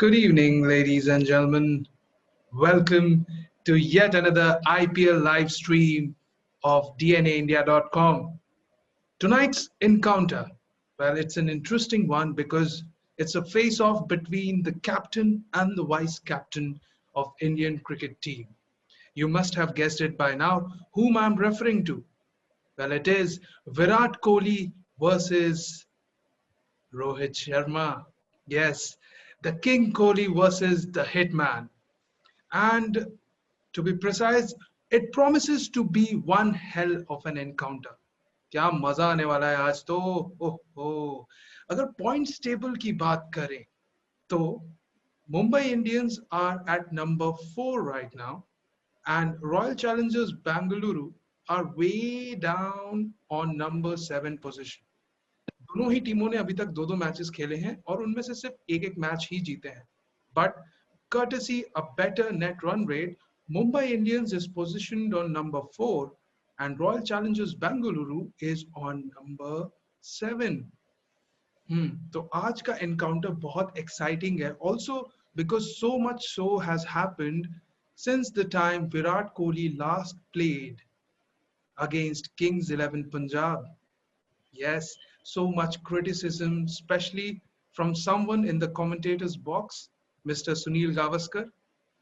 Good evening, ladies and gentlemen. Welcome to yet another IPL live stream of DNAindia.com. Tonight's encounter, well, it's an interesting one because it's a face-off between the captain and the vice captain of Indian cricket team. You must have guessed it by now whom I'm referring to. Well, it is Virat Kohli versus Rohit Sharma. Yes, the King Kohli versus the Hitman. And to be precise, it promises to be one hell of an encounter. क्या मजा आने वाला है आज तो ओह अगर points table की बात करें तो Mumbai Indians are at number 4 right now and Royal Challengers Bangalore are way down on number 7 position. दोनों ही टीमों ने अभी तक दो दो मैचेस खेले हैं और उनमें से सिर्फ एक एक मैच ही जीते हैं. But courtesy a better net run rate, Mumbai Indians is positioned on number 4 and Royal Challengers Bangalore is on number 7. तो आज का encounter बहुत exciting है. Also because so much so has happened since the time Virat Kohli last played against Kings 11 Punjab. Yes, so much criticism, especially from someone in the commentators box, Mr. Sunil Gavaskar,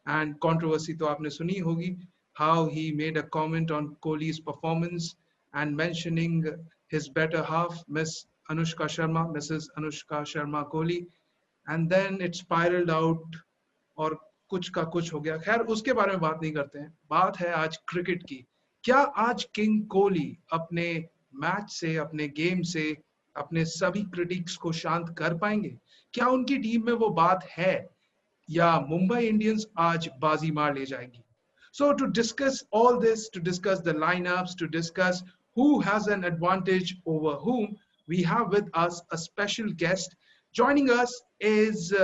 and controversy to aapne suni hogi, how he made a comment on Kohli's performance and mentioning his better half, Miss Anushka Sharma, Mrs. Anushka Sharma Kohli, and then it spiraled out और कुछ का कुछ हो गया. खैर उसके बारे में बात नहीं करते हैं. बात है आज क्रिकेट की. क्या आज किंग कोहली अपने मैच से, अपने गेम से, अपने सभी क्रिटिक्स को शांत कर पाएंगे? क्या उनकी टीम में वो बात है या मुंबई इंडियंस आज बाजी मार ले जाएगी? So to discuss all this, to discuss the lineups, to discuss who has an advantage over whom, we have with us a special guest. Joining us is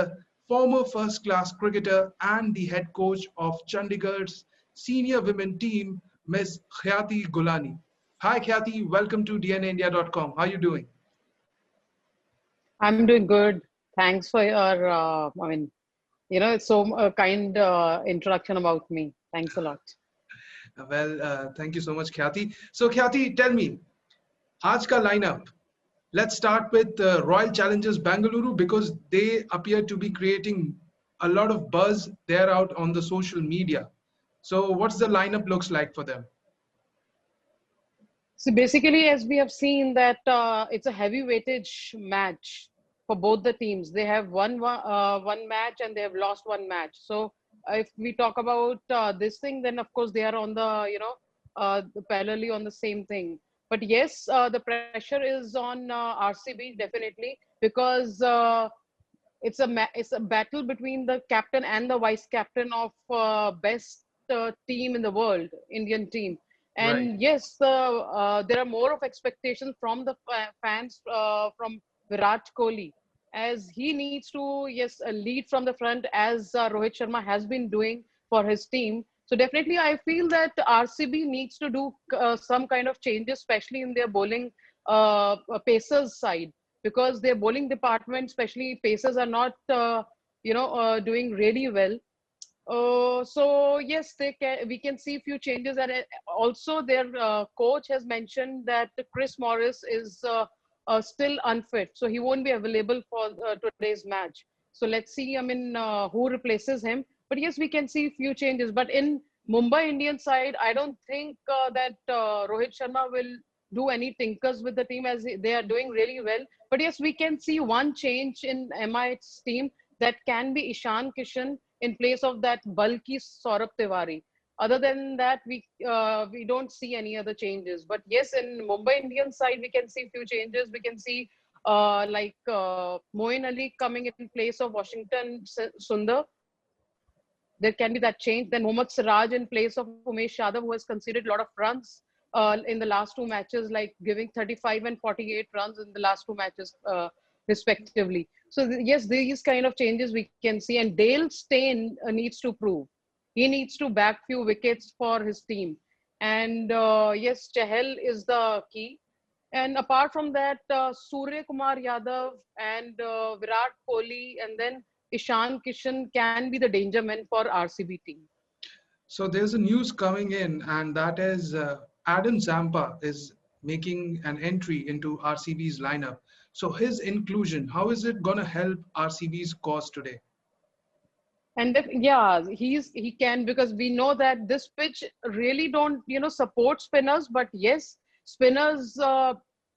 former first-class cricketer and the head coach of Chandigarh's senior women team, Ms. Khyati Gulani. Hi Khyati, welcome to DNAindia.com. How are you doing? I'm doing good. Thanks for your, it's so kind introduction about me. Thanks a lot. Well, thank you so much, Khyati. So Khyati, tell me, आज का lineup. Let's start with Royal Challengers Bangalore because they appear to be creating a lot of buzz there out on the social media. So what's the lineup looks like for them? So basically, as we have seen that it's a heavy weightage match for both the teams. They have won one match and they have lost one match. So if we talk about this thing, then of course they are on the, parallelly on the same thing. But yes, the pressure is on RCB definitely because it's a battle between the captain and the vice captain of best team in the world, Indian team. And Right. yes, there are more of expectations from the fans from Virat Kohli, as he needs to lead from the front as Rohit Sharma has been doing for his team. So definitely, I feel that RCB needs to do some kind of changes, especially in their bowling pacers side, because their bowling department, especially pacers, are not doing really well. So yes, we can see few changes, and also their coach has mentioned that Chris Morris is still unfit, so he won't be available for today's match. So let's see, who replaces him. But yes, we can see few changes. But in Mumbai Indian side, I don't think that Rohit Sharma will do any tinkers with the team, as they are doing really well. But yes, we can see one change in MI's team, that can be Ishan Kishan in place of that bulky Saurabh Tiwari. Other than that, we don't see any other changes. But yes, in Mumbai Indian side, we can see few changes. We can see Moeen Ali coming in place of Washington Sundar. There can be that change. Then Mohammad Siraj in place of Umesh Yadav, who has conceded a lot of runs in the last two matches, like giving 35 and 48 runs in the last two matches respectively. So yes, these kind of changes we can see. And Dale Steyn needs to prove. He needs to bag few wickets for his team. And yes, Chahal is the key. And apart from that, Surya Kumar Yadav and Virat Kohli, and then Ishan Kishan can be the danger man for RCB team. So there's a news coming in, and that is Adam Zampa is making an entry into RCB's lineup. So his inclusion, how is it going to help RCB's cause today? And if, yeah, he can, because we know that this pitch really don't support spinners, but yes, spinners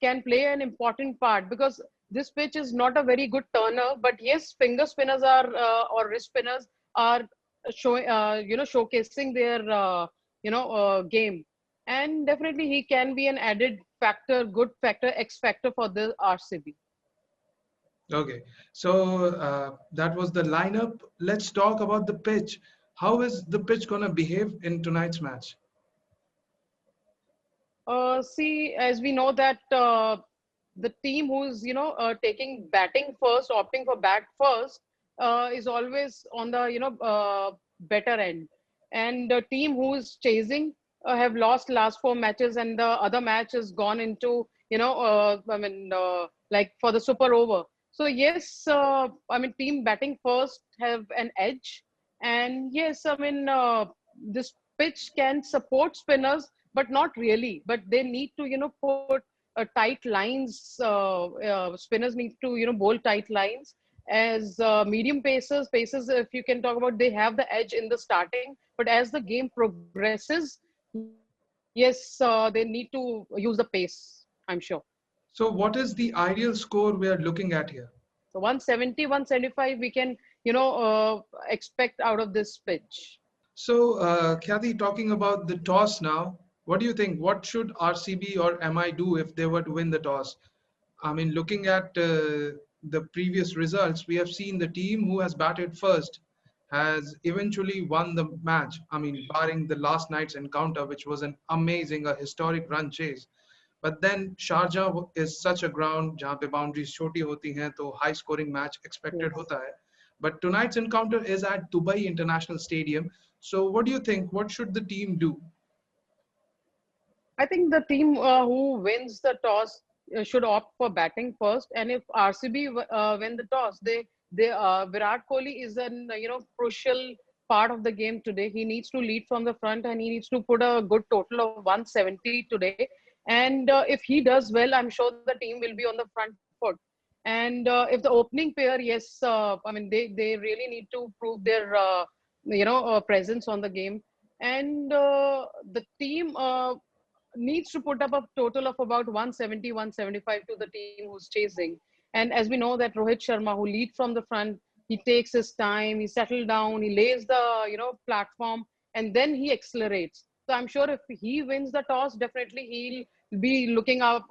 can play an important part, because this pitch is not a very good turner, but yes, finger spinners are or wrist spinners are showing showcasing their game, and definitely he can be an added factor, good factor, X factor for the RCB. Okay, so that was the lineup. Let's talk about the pitch. How is the pitch going to behave in tonight's match? See, as we know that the team who's taking batting first, opting for bat first, is always on the better end, and the team who's chasing have lost last four matches, and the other match has gone into like for the super over. So yes, I mean team batting first have an edge, and yes, I mean this pitch can support spinners, but not really. But they need to, put tight lines. Spinners need to, bowl tight lines. As medium pacers, if you can talk about, they have the edge in the starting. But as the game progresses, yes, they need to use the pace, I'm sure. So what is the ideal score we are looking at here? So 170, 175, we can, expect out of this pitch. So, Kathy, talking about the toss now, what do you think? What should RCB or MI do if they were to win the toss? I mean, looking at the previous results, we have seen the team who has batted first has eventually won the match. I mean, barring the last night's encounter, which was an amazing, a historic run chase. But then Sharjah is such a ground जहाँ पे boundaries छोटी होती हैं तो high scoring match expected Yes. होता है. But tonight's encounter is at Dubai International Stadium. So what do you think? What should the team do? I think the team who wins the toss should opt for batting first. And if RCB win the toss, they Virat Kohli is an crucial part of the game today. He needs to lead from the front, and he needs to put a good total of 170 today. And if he does well, I'm sure the team will be on the front foot. And if the opening pair, yes, I mean they really need to prove their presence on the game. And the team needs to put up a total of about 170, 175 to the team who's chasing. And as we know that Rohit Sharma, who leads from the front, he takes his time, he settles down, he lays the platform, and then he accelerates. So I'm sure if he wins the toss, definitely he'll be looking up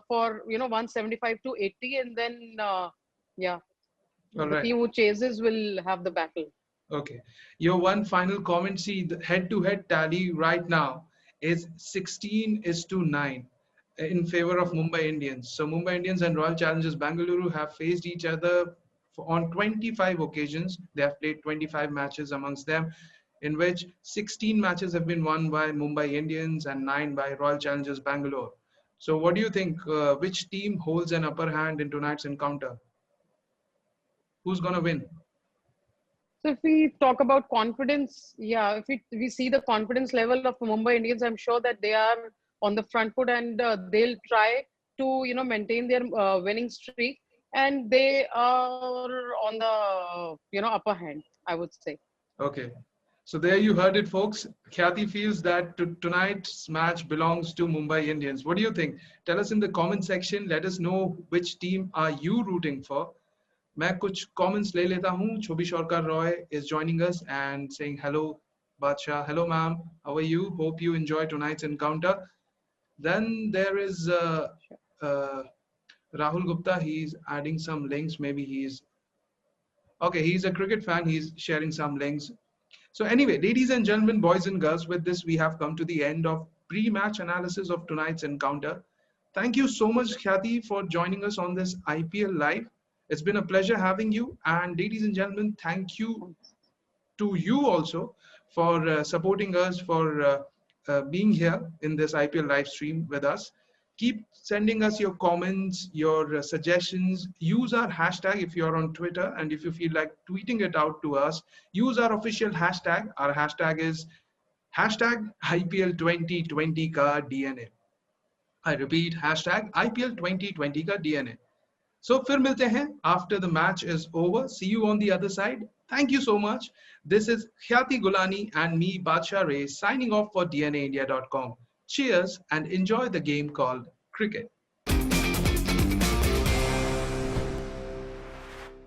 for 175 to 80, and then yeah, All the right. team who chases will have the battle. Okay. Your one final comment. See, the head-to-head tally right now is 16 is to 9 in favor of Mumbai Indians. So Mumbai Indians and Royal Challengers Bangalore have faced each other on 25 occasions. They have played 25 matches amongst them, in which 16 matches have been won by Mumbai Indians and 9 by Royal Challengers Bangalore. So what do you think? Which team holds an upper hand in tonight's encounter? Who's going to win? So if we talk about confidence, yeah, if we see the confidence level of Mumbai Indians, I'm sure that they are on the front foot, and they'll try to maintain their winning streak, and they are on the upper hand, I would say. Okay. So there you heard it, folks. Khyati feels that tonight's match belongs to Mumbai Indians. What do you think? Tell us in the comment section. Let us know which team are you rooting for. मैं कुछ comments ले लेता हूँ. Chobi Shorkar Roy is joining us and saying hello, Badsha. Hello, ma'am. How are you? Hope you enjoy tonight's encounter. Then there is uh, Rahul Gupta. He's adding some links. Maybe he's okay. He's a cricket fan. He's sharing some links. So anyway, ladies and gentlemen, boys and girls, with this we have come to the end of pre-match analysis of tonight's encounter. Thank you so much, Khyati, for joining us on this IPL Live. It's been a pleasure having you. And ladies and gentlemen, thank you to you also for supporting us, for being here in this IPL live stream with us. Keep sending us your comments, your suggestions. Use our hashtag if you're on Twitter, and if you feel like tweeting it out to us, use our official hashtag. Our hashtag is hashtag IPL 2020 ka DNA. I repeat, hashtag IPL 2020 ka DNA. So फिर मिलते हैं after the match is over. See you on the other side. Thank you so much. This is Khyati Gulani and me, Badsha Ray, signing off for DNAindia.com. Cheers and enjoy the game called cricket.